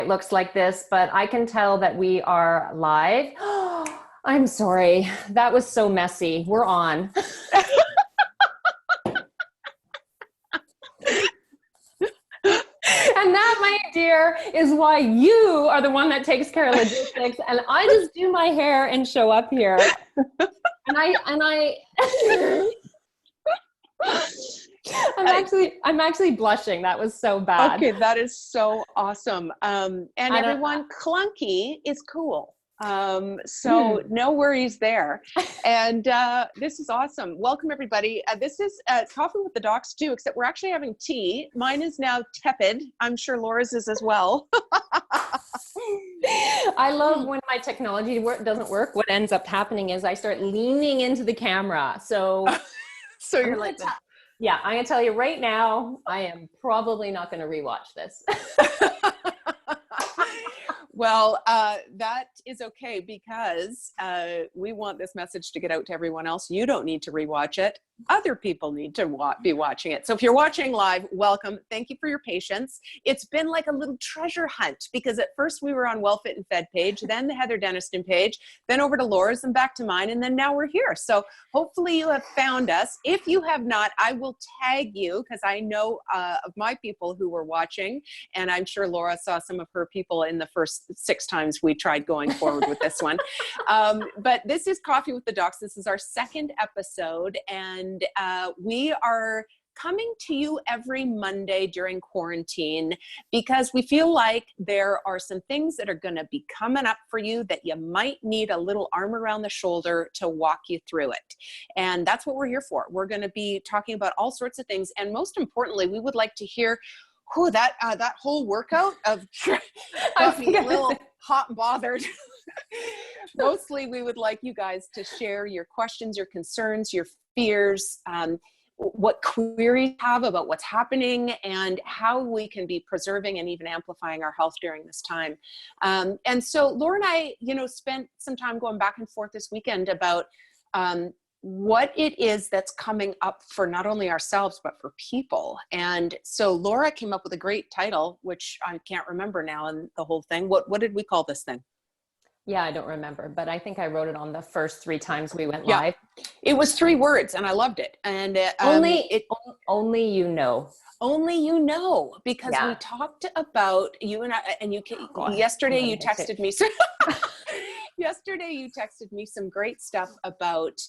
It looks like this, but I can tell that we are live. I'm sorry. That was so messy. We're on. And that, my dear, is why you are the one that takes care of logistics, and I just do my hair and show up here. And I'm actually blushing. That was so bad. Okay, that is so awesome. And everyone, clunky is cool. So no worries there. And this is awesome. Welcome, everybody. This is Coffee with the Docs too, except we're actually having tea. Mine is now tepid. I'm sure Laura's is as well. I love when my technology doesn't work. What ends up happening is I start leaning into the camera. So you're like, yeah, I'm going to tell you right now, I am probably not going to rewatch this. Well, that is okay because we want this message to get out to everyone else. You don't need to rewatch it. Other people need to be watching it. So if you're watching live, welcome. Thank you for your patience. It's been like a little treasure hunt because at first we were on Well Fit and Fed page, then the Heather Denniston page, then over to Laura's and back to mine, and then now we're here. So hopefully you have found us. If you have not, I will tag you because I know of my people who were watching, and I'm sure Laura saw some of her people in the first 6 times we tried going forward with this one. But this is Coffee with the Docs. This is our 2nd episode, and we are coming to you every Monday during quarantine because we feel like there are some things that are going to be coming up for you that you might need a little arm around the shoulder to walk you through it. And that's what we're here for. We're going to be talking about all sorts of things. And most importantly, we would like to hear that whole workout of got me a little hot and bothered. Mostly, we would like you guys to share your questions, your concerns, your fears, what queries you have about what's happening, and how we can be preserving and even amplifying our health during this time. And so Laura and I, spent some time going back and forth this weekend about what it is that's coming up for not only ourselves, but for people. And so Laura came up with a great title, which I can't remember now, and the whole thing. What did we call this thing? Yeah, I don't remember, but I think I wrote it on the first 3 times we went live. It was 3 words and I loved it. And only you know, because we talked about you and I, and yesterday you texted me. Yesterday you texted me some great stuff about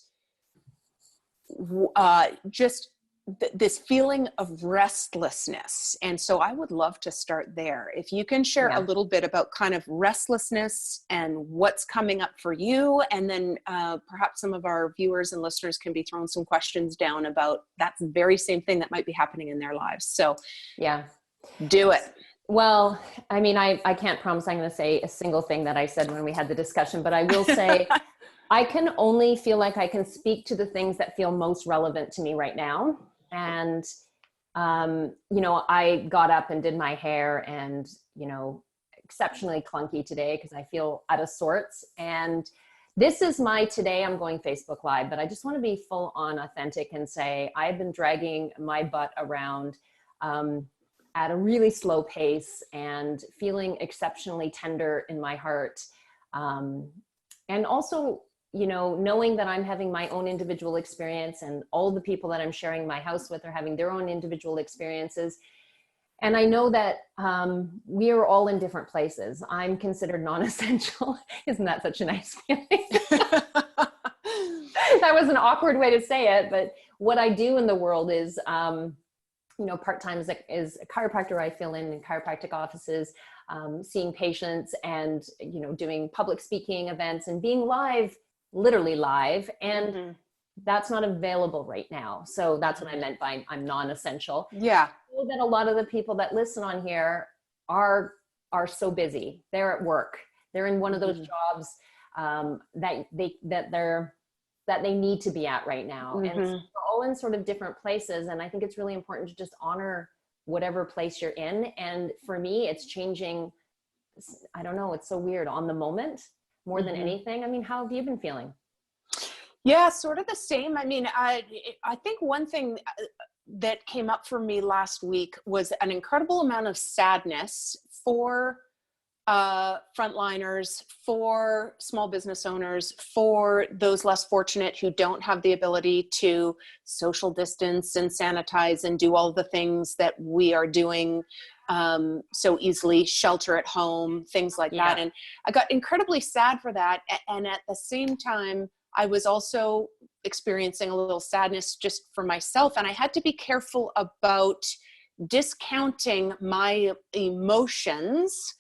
just this feeling of restlessness. And so I would love to start there. If you can share a little bit about kind of restlessness and what's coming up for you. And then perhaps some of our viewers and listeners can be throwing some questions down about that very same thing that might be happening in their lives. So do it. Well, I mean, I can't promise I'm going to say a single thing that I said when we had the discussion, but I will say I can only feel like I can speak to the things that feel most relevant to me right now. And, I got up and did my hair and, exceptionally clunky today because I feel out of sorts. And this is today I'm going Facebook Live, but I just want to be full on authentic and say, I've been dragging my butt around at a really slow pace and feeling exceptionally tender in my heart. And also, knowing that I'm having my own individual experience and all the people that I'm sharing my house with are having their own individual experiences. And I know that we are all in different places. I'm considered non-essential. Isn't that such a nice feeling? That was an awkward way to say it, but what I do in the world is, part-time is a chiropractor. I fill in chiropractic offices, seeing patients and, doing public speaking events and being literally live. And that's not available right now. So that's what I meant by I'm non-essential. Yeah. I know that a lot of the people that listen on here are so busy. They're at work. They're in one of those jobs that they need to be at right now. And so we're all in sort of different places. And I think it's really important to just honor whatever place you're in. And for me, it's changing. I don't know. It's so weird on the moment more than anything. I mean, how have you been feeling? Yeah, sort of the same. I mean, I think one thing that came up for me last week was an incredible amount of sadness for frontliners, for small business owners, for those less fortunate who don't have the ability to social distance and sanitize and do all the things that we are doing so easily, shelter at home, things like that. And I got incredibly sad for that. And at the same time, I was also experiencing a little sadness just for myself. And I had to be careful about discounting my emotions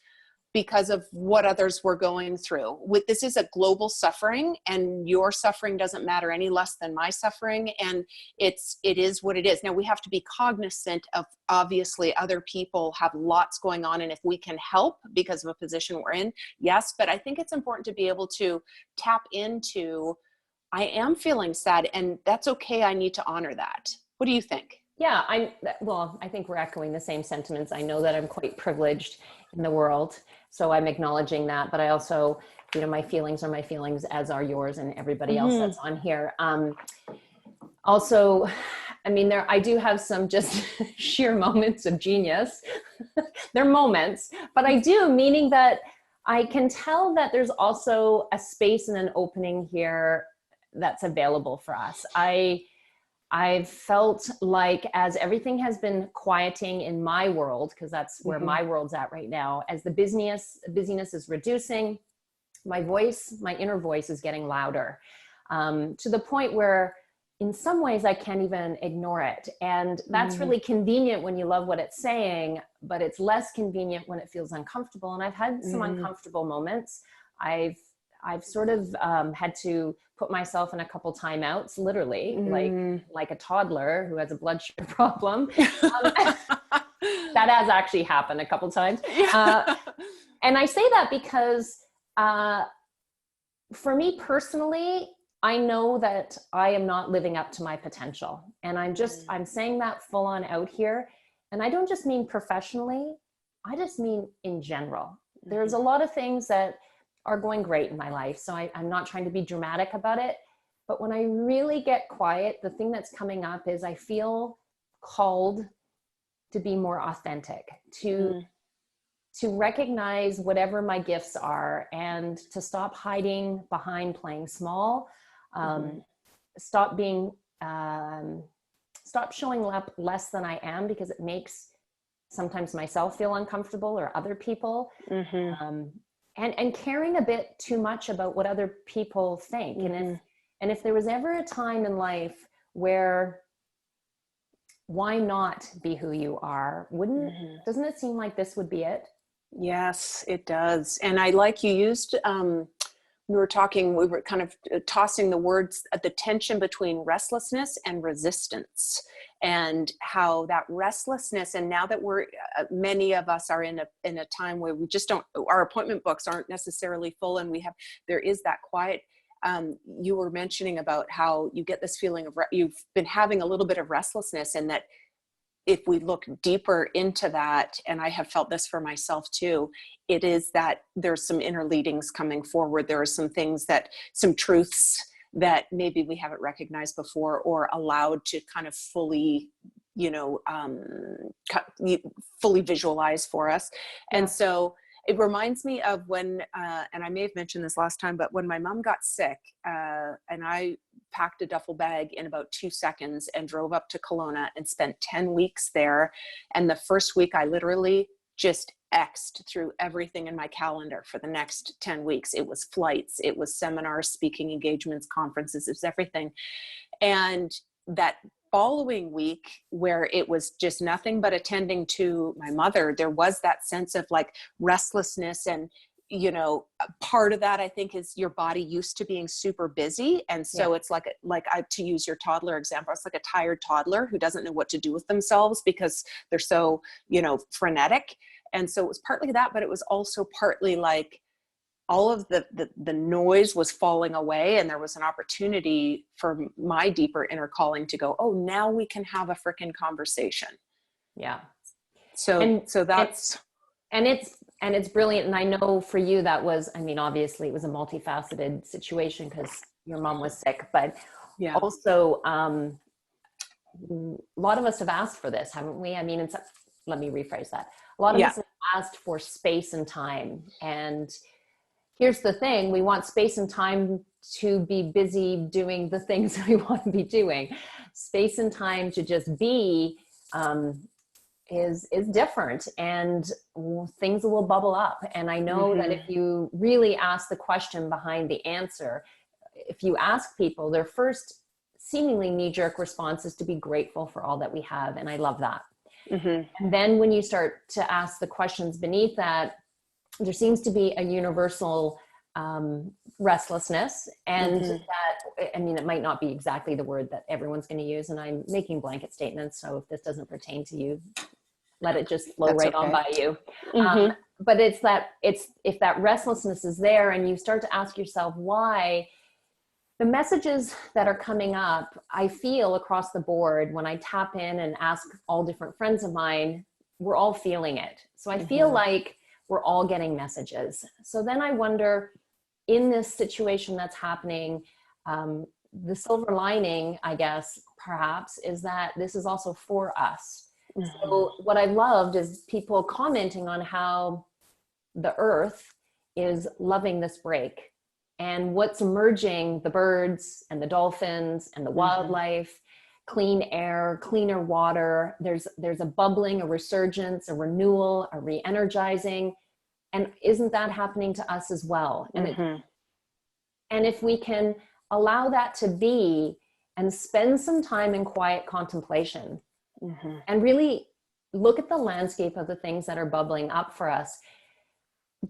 because of what others were going through. This is a global suffering, and your suffering doesn't matter any less than my suffering. And it is what it is. Now we have to be cognizant of, obviously, other people have lots going on. And if we can help because of a position we're in, yes. But I think it's important to be able to tap into, I am feeling sad, and that's okay. I need to honor that. What do you think? Yeah, I think we're echoing the same sentiments. I know that I'm quite privileged in the world, so I'm acknowledging that, but I also, my feelings are my feelings, as are yours and everybody else that's on here. Also, I do have some just sheer moments of genius. They're moments, but I do, meaning that I can tell that there's also a space and an opening here that's available for us. I've felt like, as everything has been quieting in my world, because that's where my world's at right now, as the busyness is reducing, my inner voice is getting louder, to the point where in some ways I can't even ignore it. And that's really convenient when you love what it's saying, but it's less convenient when it feels uncomfortable. And I've had some uncomfortable moments. I've sort of had to put myself in a couple timeouts, literally, like a toddler who has a blood sugar problem. That has actually happened a couple times. And I say that because for me personally, I know that I am not living up to my potential. And I'm saying that full on out here. And I don't just mean professionally, I just mean in general. There's a lot of things that are going great in my life. So I'm not trying to be dramatic about it. But when I really get quiet, the thing that's coming up is I feel called to be more authentic, to recognize whatever my gifts are, and to stop hiding behind playing small, stop showing up less than I am, because it makes sometimes myself feel uncomfortable, or other people. And caring a bit too much about what other people think. And if there was ever a time in life where, why not be who you are? Doesn't it seem like this would be it? Yes, it does. And I like you used, we were kind of tossing the words, the tension between restlessness and resistance, and how that restlessness, and now that many of us are in a time where we just our appointment books aren't necessarily full, and there is that quiet. You were mentioning about how you get this feeling of, you've been having a little bit of restlessness, and that if we look deeper into that, and I have felt this for myself too, it is that there's some inner leadings coming forward. There are some truths that maybe we haven't recognized before, or allowed to kind of fully, fully visualize for us. Yeah. And so it reminds me of when, and I may have mentioned this last time, but when my mom got sick, and I packed a duffel bag in about 2 seconds and drove up to Kelowna and spent 10 weeks there. And the first week I literally just X'd through everything in my calendar for the next 10 weeks. It was flights, it was seminars, speaking engagements, conferences, it was everything. And that following week, where it was just nothing but attending to my mother, there was that sense of like restlessness. And part of that, I think, is your body used to being super busy. And so it's to use your toddler example, it's like a tired toddler who doesn't know what to do with themselves because they're so, frenetic. And so it was partly that, but it was also partly like all of the noise was falling away, and there was an opportunity for my deeper inner calling to go, oh, now we can have a frickin' conversation. Yeah. So that's, and it's brilliant. And I know for you, that was, obviously it was a multifaceted situation because your mom was sick, but also, a lot of us have asked for this, haven't we? Let me rephrase that. A lot of us have asked for space and time. And here's the thing, we want space and time to be busy doing the things that we want to be doing. Space and time to just be is different, and things will bubble up. And I know that if you really ask the question behind the answer, if you ask people, their first seemingly knee-jerk response is to be grateful for all that we have. And I love that. And then when you start to ask the questions beneath that, there seems to be a universal restlessness. And that, I mean, it might not be exactly the word that everyone's going to use, and I'm making blanket statements, so if this doesn't pertain to you, let it just flow on by you. But it's if that restlessness is there, and you start to ask yourself why, the messages that are coming up, I feel across the board when I tap in and ask all different friends of mine, we're all feeling it. So I feel like we're all getting messages. So then I wonder, in this situation that's happening, the silver lining, I guess, perhaps, is that this is also for us. So what I loved is people commenting on how the earth is loving this break, and what's emerging, the birds and the dolphins and the wildlife, clean air, cleaner water. There's a bubbling, a resurgence, a renewal, a re-energizing. And isn't that happening to us as well? And and if we can allow that to be, and spend some time in quiet contemplation, and really look at the landscape of the things that are bubbling up for us,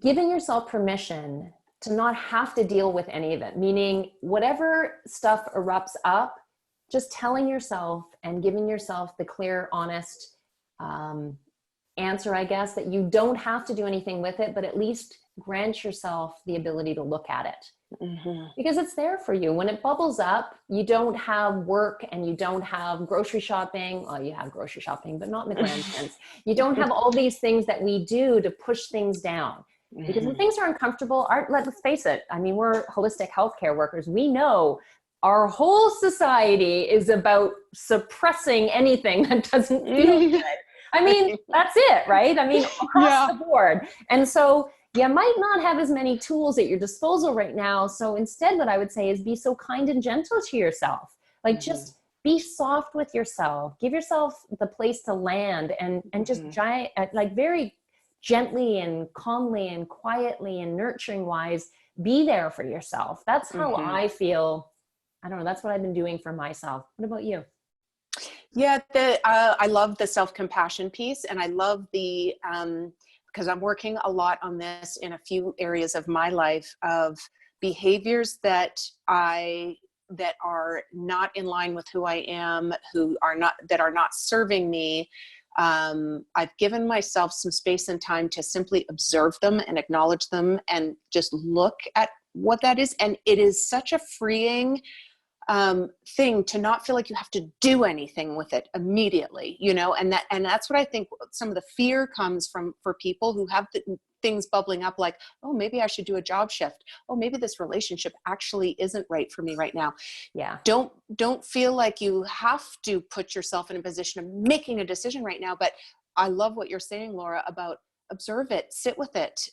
giving yourself permission to not have to deal with any of it, meaning whatever stuff erupts up, just telling yourself and giving yourself the clear, honest answer, I guess, that you don't have to do anything with it, but at least grant yourself the ability to look at it. Because it's there for you. When it bubbles up, you don't have work, and you don't have grocery shopping. Well, you have grocery shopping, but not in the grand sense. You don't have all these things that we do to push things down. Because when things are uncomfortable, let's face it, I mean, we're holistic healthcare workers. We know our whole society is about suppressing anything that doesn't feel good. I mean, that's it, right? I mean, across the board. And so you might not have as many tools at your disposal right now. So instead, what I would say is be so kind and gentle to yourself. Like, just be soft with yourself. Give yourself the place to land, and just very gently and calmly and quietly and nurturing wise, be there for yourself. That's how I feel. I don't know. That's what I've been doing for myself. What about you? Yeah, I love the self-compassion piece, and I love the, because I'm working a lot on this in a few areas of my life, of behaviors that are not in line with who I am, that are not serving me. I've given myself some space and time to simply observe them and acknowledge them, and just look at what that is. And it is such a freeing thing to not feel like you have to do anything with it immediately, and that's what I think some of the fear comes from, for people who have things bubbling up, like, oh, maybe I should do a job shift. Oh, maybe this relationship actually isn't right for me right now. Yeah. Don't feel like you have to put yourself in a position of making a decision right now. But I love what you're saying, Laura, about observe it, sit with it,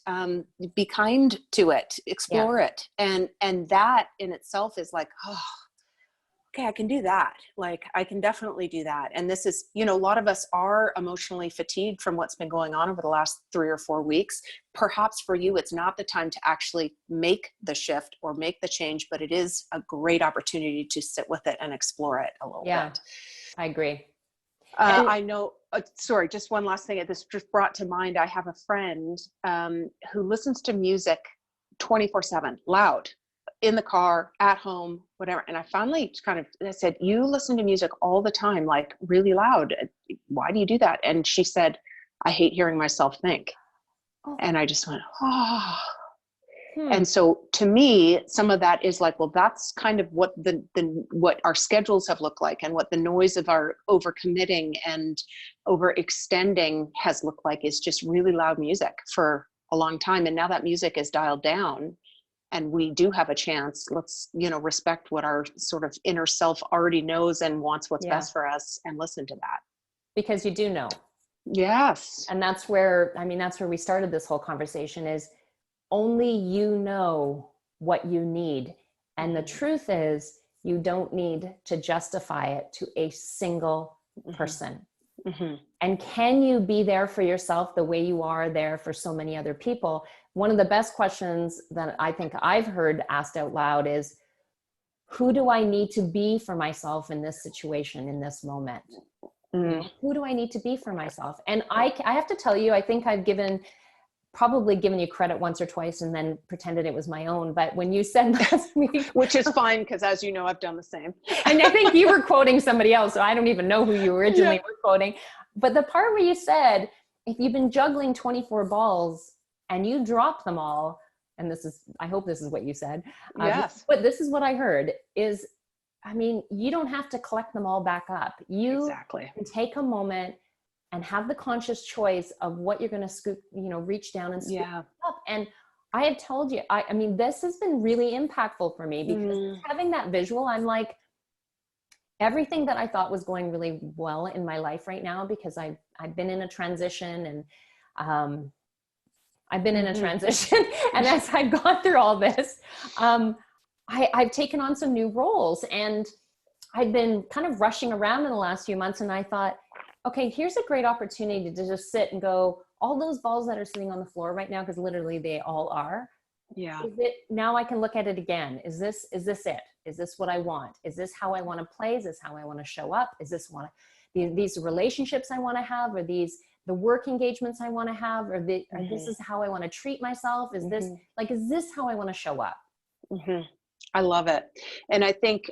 be kind to it, explore it. And that in itself is like, oh, okay, I can do that. Like, I can definitely do that. And this is, a lot of us are emotionally fatigued from what's been going on over the last 3 or 4 weeks. Perhaps for you, it's not the time to actually make the shift or make the change, but it is a great opportunity to sit with it and explore it a little bit. I agree. I know, sorry, just one last thing. This just brought to mind, I have a friend who listens to music 24/7, loud, in the car, at home, whatever. And I finally I said, you listen to music all the time, like really loud. Why do you do that? And she said, I hate hearing myself think. Oh. And I just went, oh. And so to me, some of that is like, well, that's kind of what what our schedules have looked like, and what the noise of our overcommitting and overextending has looked like, is just really loud music for a long time. And now that music is dialed down, and we do have a chance, let's, respect what our sort of inner self already knows and wants what's best for us, and listen to that. Because you do know. Yes. And that's where, I mean, that's where we started this whole conversation, is only you know what you need. And the truth is, you don't need to justify it to a single person. Mm-hmm. And can you be there for yourself the way you are there for so many other people? One of the best questions that I think I've heard asked out loud is, who do I need to be for myself in this situation, in this moment? Who do I need to be for myself? And I have to tell you, I think I've probably given you credit once or twice and then pretended it was my own. But when you said last week, Which is fine, because as you know, I've done the same. and I think you were quoting somebody else, so I don't even know who you originally were quoting. But the part where you said, if you've been juggling 24 balls and you drop them all, and this is, I hope this is what you said. Yes. But this is what I heard is, I mean, you don't have to collect them all back up. You Exactly. can take a moment and have the conscious choice of what you're going to scoop, reach down and scoop up. And I have told you, I mean, this has been really impactful for me, because having that visual, I'm like, everything that I thought was going really well in my life right now, because I've been in a transition, and I've been in a transition. And as I've gone through all this, I've taken on some new roles, and I've been kind of rushing around in the last few months. And I thought, okay, here's a great opportunity to just sit and go, all those balls that are sitting on the floor right now, because literally they all are. Yeah. Now I can look at it again. Is this it? Is this what I want? Is this how I want to play? Is this how I want to show up? Is this these relationships I want to have? Or these the work engagements I want to have? Or this is how I want to treat myself? Is this how I want to show up? I love it. And I think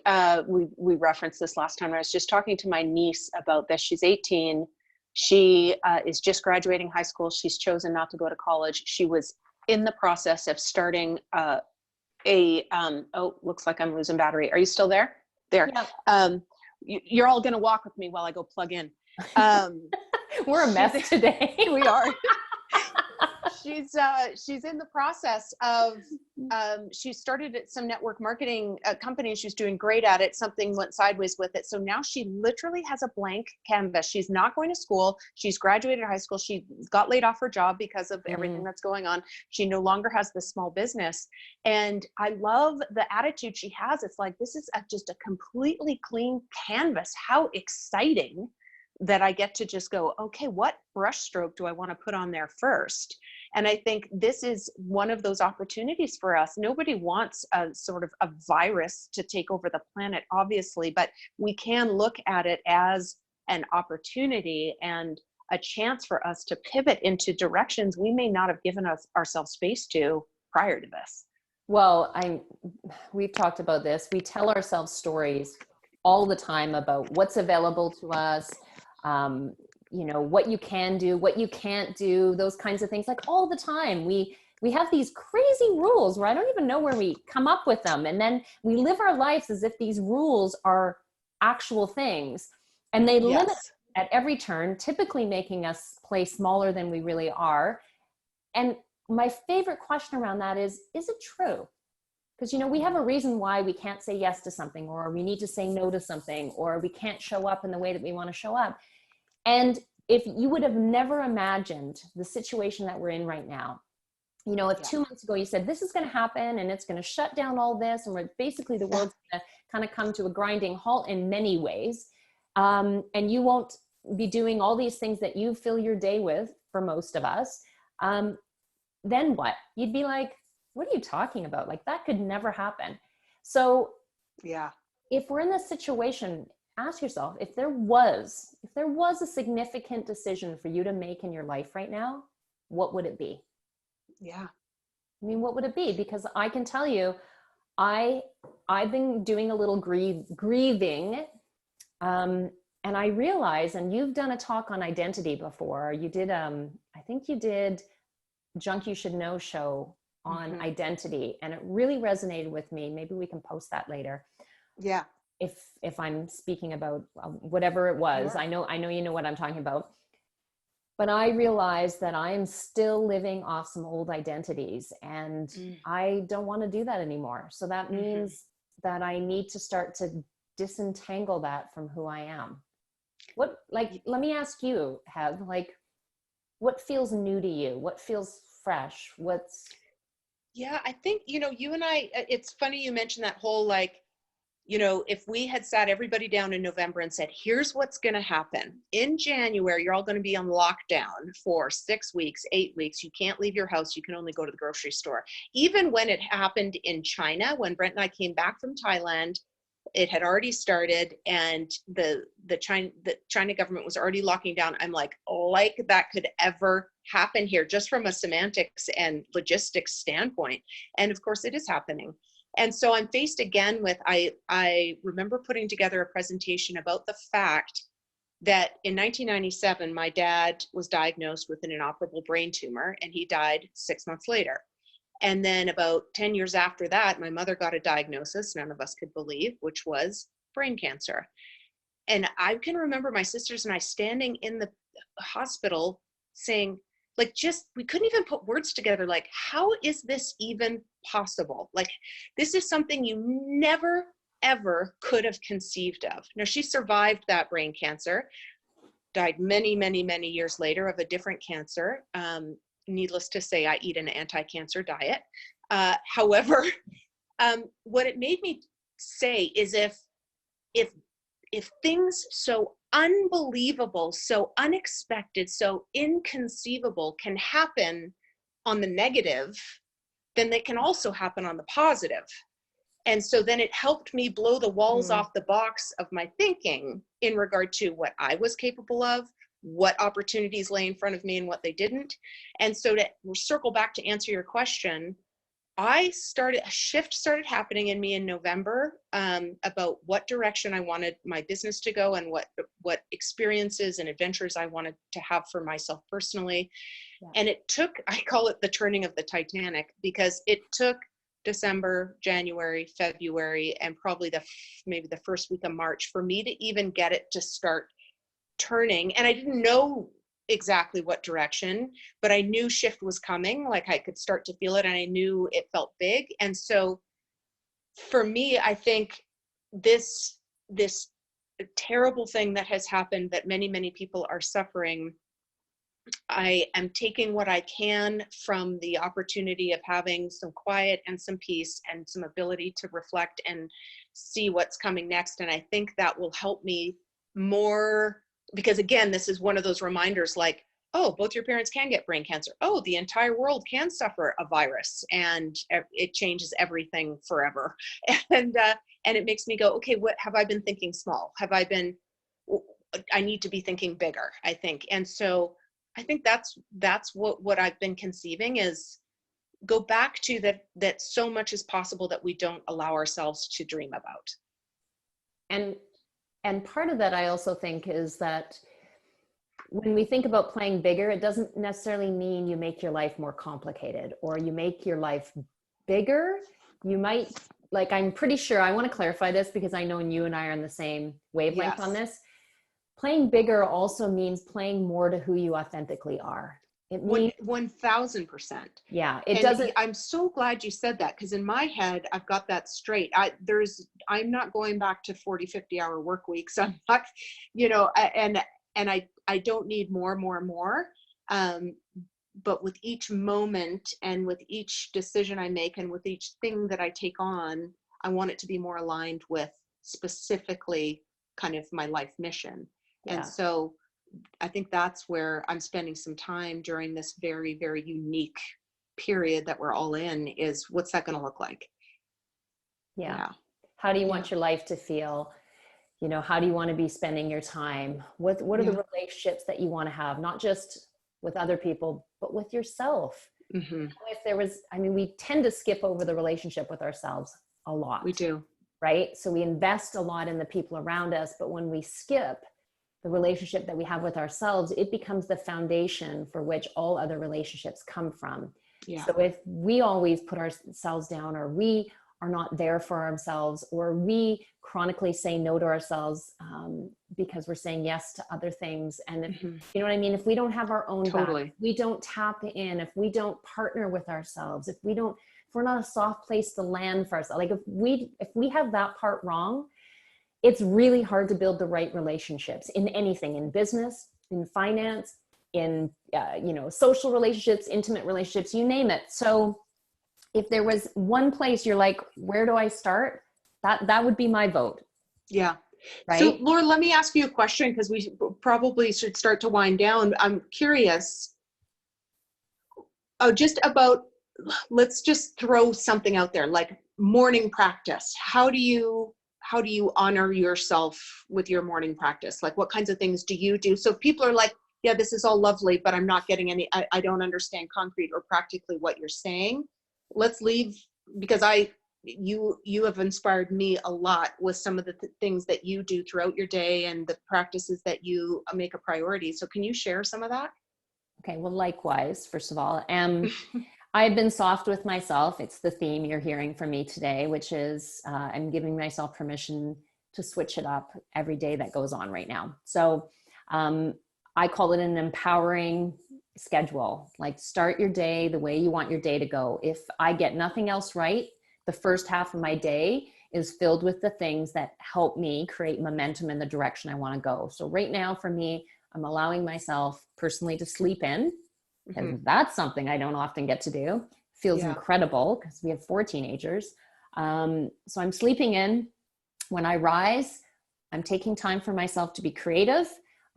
we referenced this last time. I was just talking to my niece about this. She's 18. She is just graduating high school. She's chosen not to go to college. She was in the process of starting looks like I'm losing battery. Are you still there? There. Yeah. You're all going to walk with me while I go plug in. We're a mess today. We are. She's in the process of she started at some network marketing company. She's doing great at it. Something went sideways with it, so now she literally has a blank canvas. She's not going to school. She's graduated high school. She got laid off her job because of everything that's going on. She no longer has this small business, and I love the attitude she has. It's like, this is just a completely clean canvas. How exciting that I get to just go, okay, what brushstroke do I want to put on there first? And I think this is one of those opportunities for us. Nobody wants a sort of a virus to take over the planet, obviously, but we can look at it as an opportunity and a chance for us to pivot into directions we may not have given ourselves space to prior to this. Well, we've talked about this. We tell ourselves stories all the time about what's available to us, what you can do, what you can't do, those kinds of things, like all the time. We have these crazy rules where I don't even know where we come up with them. And then we live our lives as if these rules are actual things, and they limit at every turn, typically making us play smaller than we really are. And my favorite question around that is it true? Because, we have a reason why we can't say yes to something, or we need to say no to something, or we can't show up in the way that we want to show up. And if you would have never imagined the situation that we're in right now, if 2 months ago you said, this is going to happen and it's going to shut down all this, and basically the world's going to kind of come to a grinding halt in many ways, and you won't be doing all these things that you fill your day with, for most of us, then what? You'd be like, what are you talking about? Like, that could never happen. So if we're in this situation, ask yourself, if there was a significant decision for you to make in your life right now, what would it be? Yeah. I mean, what would it be? Because I can tell you, I've been doing a little grieving, and I realize, and you've done a talk on identity before. You did, I think you did Junk You Should Know show on identity, and it really resonated with me. Maybe we can post that later. Yeah. If I'm speaking about whatever it was, sure. I know you know what I'm talking about. But I realized that I am still living off some old identities, and I don't want to do that anymore. So that means that I need to start to disentangle that from who I am. Let me ask you, Hev, what feels new to you? What feels fresh? What's Yeah, I think, you and I, it's funny you mentioned that whole like, if we had sat everybody down in November and said, here's what's going to happen. In January, you're all going to be on lockdown for 6 weeks, 8 weeks. You can't leave your house. You can only go to the grocery store. Even when it happened in China, when Brent and I came back from Thailand, it had already started, and the China government was already locking down. I'm like that could ever happen here, just from a semantics and logistics standpoint. And of course it is happening. And so I'm faced again with, I remember putting together a presentation about the fact that in 1997, my dad was diagnosed with an inoperable brain tumor, and he died 6 months later. And then about 10 years after that, my mother got a diagnosis none of us could believe, which was brain cancer. And I can remember my sisters and I standing in the hospital saying, like, we couldn't even put words together. Like, how is this even possible? Like, this is something you never, ever could have conceived of. Now, she survived that brain cancer, died many, many, many years later of a different cancer. Needless to say, I eat an anti-cancer diet. However, what it made me say is if things so unbelievable, so unexpected, so inconceivable can happen on the negative, then they can also happen on the positive. And so then it helped me blow the walls off the box of my thinking in regard to what I was capable of, what opportunities lay in front of me and what they didn't. And so to circle back to answer your question, a shift started happening in me in November about what direction I wanted my business to go and what experiences and adventures I wanted to have for myself personally. Yeah. And it took, I call it the turning of the Titanic, because it took December, January, February, and probably maybe the first week of March for me to even get it to start turning. And I didn't know exactly what direction, but I knew shift was coming. Like, I could start to feel it, and I knew it felt big. And so for me, I think this terrible thing that has happened, that many, many people are suffering, I am taking what I can from the opportunity of having some quiet and some peace and some ability to reflect and see what's coming next. And I think that will help me more, because again, this is one of those reminders, like, oh, both your parents can get brain cancer. Oh, the entire world can suffer a virus, and it changes everything forever. And it makes me go, okay, what have I been thinking small? I need to be thinking bigger, I think. And so I think that's what I've been conceiving, is go back to that so much is possible that we don't allow ourselves to dream about. And part of that, I also think, is that when we think about playing bigger, it doesn't necessarily mean you make your life more complicated or you make your life bigger. You might, like, I'm pretty sure, I want to clarify this because I know you and I are on the same wavelength. Yes. On this. Playing bigger also means playing more to who you authentically are. It means 1000%. Yeah, I'm so glad you said that, because in my head, I've got that straight. I'm not going back to 40, 50-hour work weeks. I'm not, and I don't need more. But with each moment and with each decision I make and with each thing that I take on, I want it to be more aligned with specifically kind of my life mission. Yeah. And so I think that's where I'm spending some time during this very, very unique period that we're all in, is what's that going to look like? Yeah. How do you want your life to feel? How do you want to be spending your time? What are the relationships that you want to have, not just with other people, but with yourself? Mm-hmm. We tend to skip over the relationship with ourselves a lot. We do. Right? So we invest a lot in the people around us, but when we skip the relationship that we have with ourselves, it becomes the foundation for which all other relationships come from. Yeah. So if we always put ourselves down, or we are not there for ourselves, or we chronically say no to ourselves because we're saying yes to other things. And if, you know what I mean? If we don't have our own back, if we don't tap in, if we don't partner with ourselves, if we're not a soft place to land for ourselves, like if we have that part wrong, it's really hard to build the right relationships in anything, in business, in finance, social relationships, intimate relationships, you name it. So if there was one place you're like, where do I start? That would be my vote. Yeah. Right. So Laura, let me ask you a question, because we probably should start to wind down. I'm curious. Oh, just about, let's just throw something out there, like morning practice. How do you honor yourself with your morning practice? Like, what kinds of things do you do? So if people are like, yeah, this is all lovely, but I'm not getting any, I don't understand concrete or practically what you're saying. Let's leave, because you have inspired me a lot with some of the things that you do throughout your day and the practices that you make a priority. So can you share some of that? Okay, well, likewise, first of all, I've been soft with myself. It's the theme you're hearing from me today, which is I'm giving myself permission to switch it up every day that goes on right now. So I call it an empowering schedule. Like, start your day the way you want your day to go. If I get nothing else right, the first half of my day is filled with the things that help me create momentum in the direction I want to go. So right now for me, I'm allowing myself personally to sleep in, because that's something I don't often get to do. Feels incredible because we have 4 teenagers. So I'm sleeping in. When I rise, I'm taking time for myself to be creative.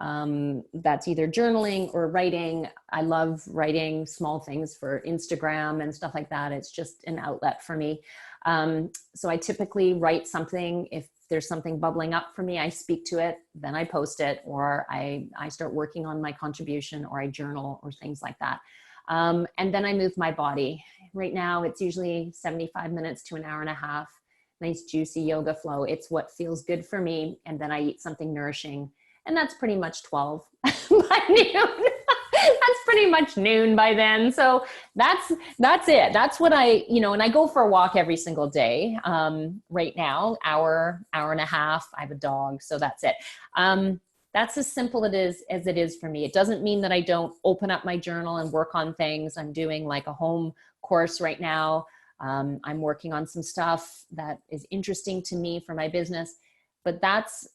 That's either journaling or writing. I love writing small things for Instagram and stuff like that. It's just an outlet for me. So I typically write something. If there's something bubbling up for me, I speak to it, then I post it, or I start working on my contribution, or I journal, or things like that. And then I move my body. Right now, it's usually 75 minutes to an hour and a half. Nice juicy yoga flow. It's what feels good for me. And then I eat something nourishing. And that's pretty much 12 by noon. That's pretty much noon by then. So that's it. That's what and I go for a walk every single day. Right now, hour and a half. I have a dog, so that's it. That's as simple as it is for me. It doesn't mean that I don't open up my journal and work on things. I'm doing like a home course right now. I'm working on some stuff that is interesting to me for my business, but that's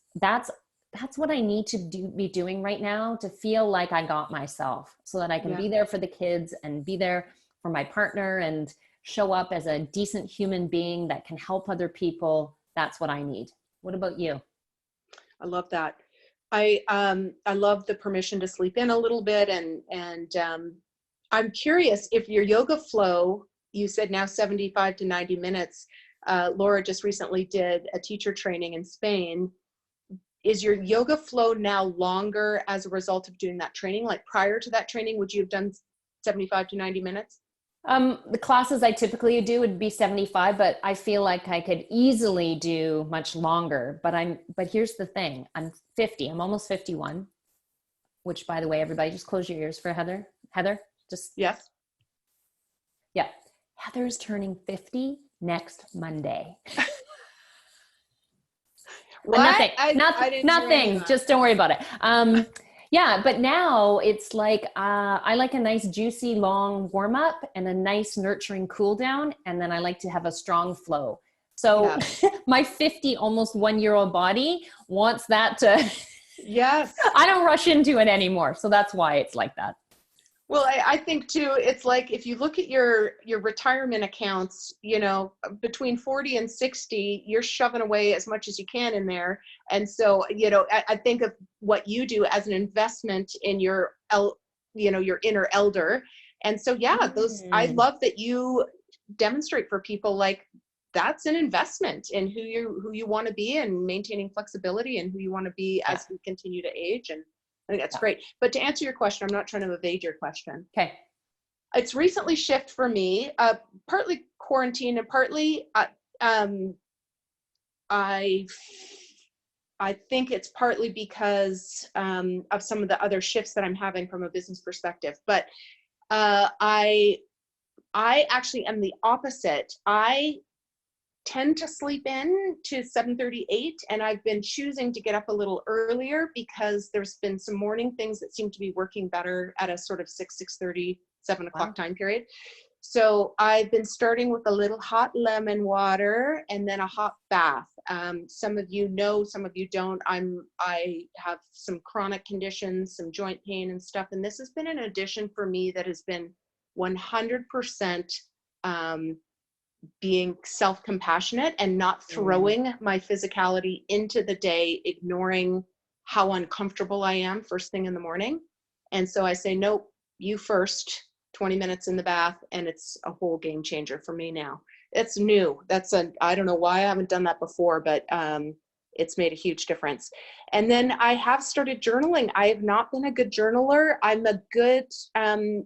what I need to be doing right now to feel like I got myself, so that I can be there for the kids and be there for my partner and show up as a decent human being that can help other people. That's what I need. What about you? I love that. I love the permission to sleep in a little bit. And I'm curious if your yoga flow, you said now 75 to 90 minutes. Laura just recently did a teacher training in Spain. Is your yoga flow now longer as a result of doing that training? Like, prior to that training, would you have done 75 to 90 minutes? The classes I typically do would be 75, but I feel like I could easily do much longer. But here's the thing. I'm 50. I'm almost 51, which, by the way, everybody just close your ears for Heather. Heather, just. Yes. Yeah. Heather's turning 50 next Monday. What? Nothing. Just don't worry about it. Yeah, but now it's like I like a nice juicy long warm up and a nice nurturing cool down, and then I like to have a strong flow. So my 50 almost 1-year-old body wants that to. Yes. I don't rush into it anymore, so that's why it's like that. Well, I think too, it's like, if you look at your retirement accounts, between 40 and 60, you're shoving away as much as you can in there. And so, I think of what you do as an investment in your inner elder. And so, I love that you demonstrate for people, like, that's an investment in who you want to be, and maintaining flexibility, and who you want to be as we continue to age. And I think that's great. But to answer your question, I'm not trying to evade your question. Okay. It's recently shifted for me, partly quarantine and partly I think it's partly because of some of the other shifts that I'm having from a business perspective. But I actually am the opposite. I tend to sleep in to 7:38, and I've been choosing to get up a little earlier because there's been some morning things that seem to be working better at a sort of 6:30, 7 o'clock time period. So I've been starting with a little hot lemon water and then a hot bath. Some of you know, some of you don't. I have some chronic conditions, some joint pain and stuff, and this has been an addition for me that has been 100% being self-compassionate and not throwing my physicality into the day, ignoring how uncomfortable I am first thing in the morning. And so I say, nope, you first. 20 minutes in the bath, and it's a whole game changer for me now. It's new. I don't know why I haven't done that before, but it's made a huge difference. And then I have started journaling. I have not been a good journaler. I'm a good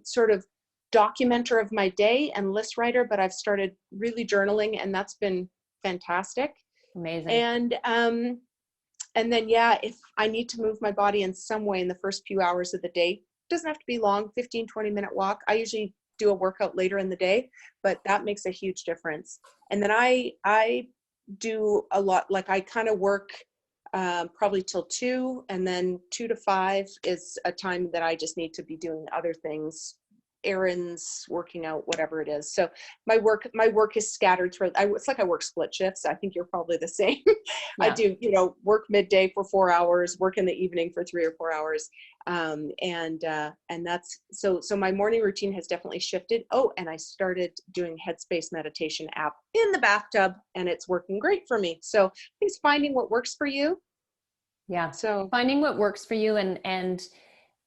sort of documenter of my day and list writer, but I've started really journaling, and that's been fantastic. Amazing. And then, yeah, if I need to move my body in some way in the first few hours of the day, doesn't have to be long, 15, 20-minute walk. I usually do a workout later in the day, but that makes a huge difference. And then I do a lot, like I kind of work probably till 2, and then 2 to 5 is a time that I just need to be doing other things, errands, working out, whatever it is. So my work is scattered throughout. It's like I work split shifts. I think you're probably the same. Yeah. I do, work midday for 4 hours, work in the evening for 3 or 4 hours. And that's, so my morning routine has definitely shifted. Oh, and I started doing Headspace meditation app in the bathtub, and it's working great for me. So it's finding what works for you. Yeah. So Finding what works for you, and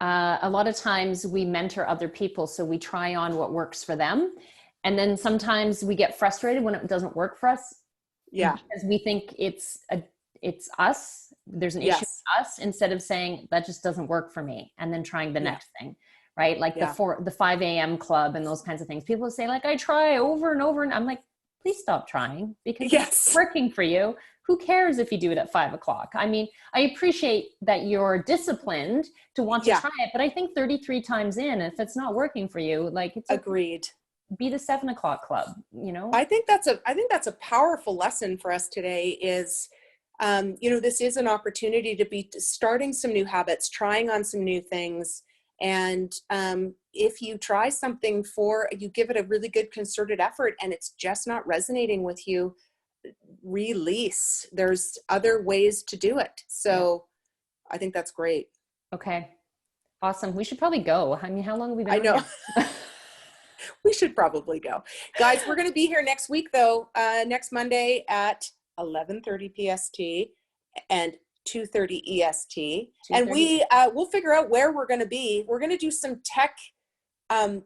a lot of times we mentor other people, so we try on what works for them. And then sometimes we get frustrated when it doesn't work for us. yeah, Because we think it's us. There's an issue with us, instead of saying that just doesn't work for me, and then trying the next thing, right? Like the 5 a.m. club and those kinds of things. People say like, I try over and over, and I'm like, please stop trying, because it's working for you. Who cares if you do it at 5 o'clock? I mean, I appreciate that you're disciplined to want to try it, but I think 33 times in, if it's not working for you, like it's agreed. Be the 7 o'clock club, I think that's a powerful lesson for us today is, this is an opportunity to be starting some new habits, trying on some new things. And if you try something you give it a really good concerted effort and it's just not resonating with you, release. There's other ways to do it. So I think that's great. Okay. Awesome. We should probably go. I mean, how long have we been? I know. We should probably go. Guys, we're going to be here next week though, next Monday at 11:30 PST and 2:30 EST. 2:30. And we'll figure out where we're going to be. We're going to do some tech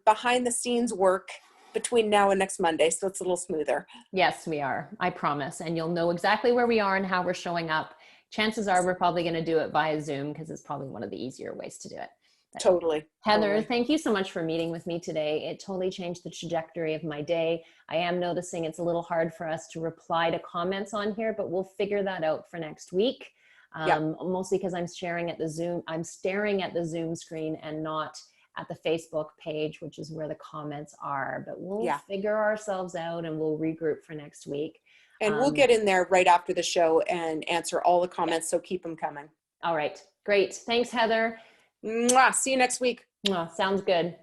behind the scenes work between now and next Monday, so it's a little smoother. Yes, we are. I promise. And you'll know exactly where we are and how we're showing up. Chances are we're probably going to do it via Zoom, because it's probably one of the easier ways to do it. But Totally. Heather, thank you so much for meeting with me today. It totally changed the trajectory of my day. I am noticing it's a little hard for us to reply to comments on here, but we'll figure that out for next week. Mostly because I'm staring at the Zoom screen and not at the Facebook page, which is where the comments are. But we'll figure ourselves out, and we'll regroup for next week. And we'll get in there right after the show and answer all the comments, so keep them coming. All right. Great. Thanks, Heather. Mwah. See you next week. Sounds good.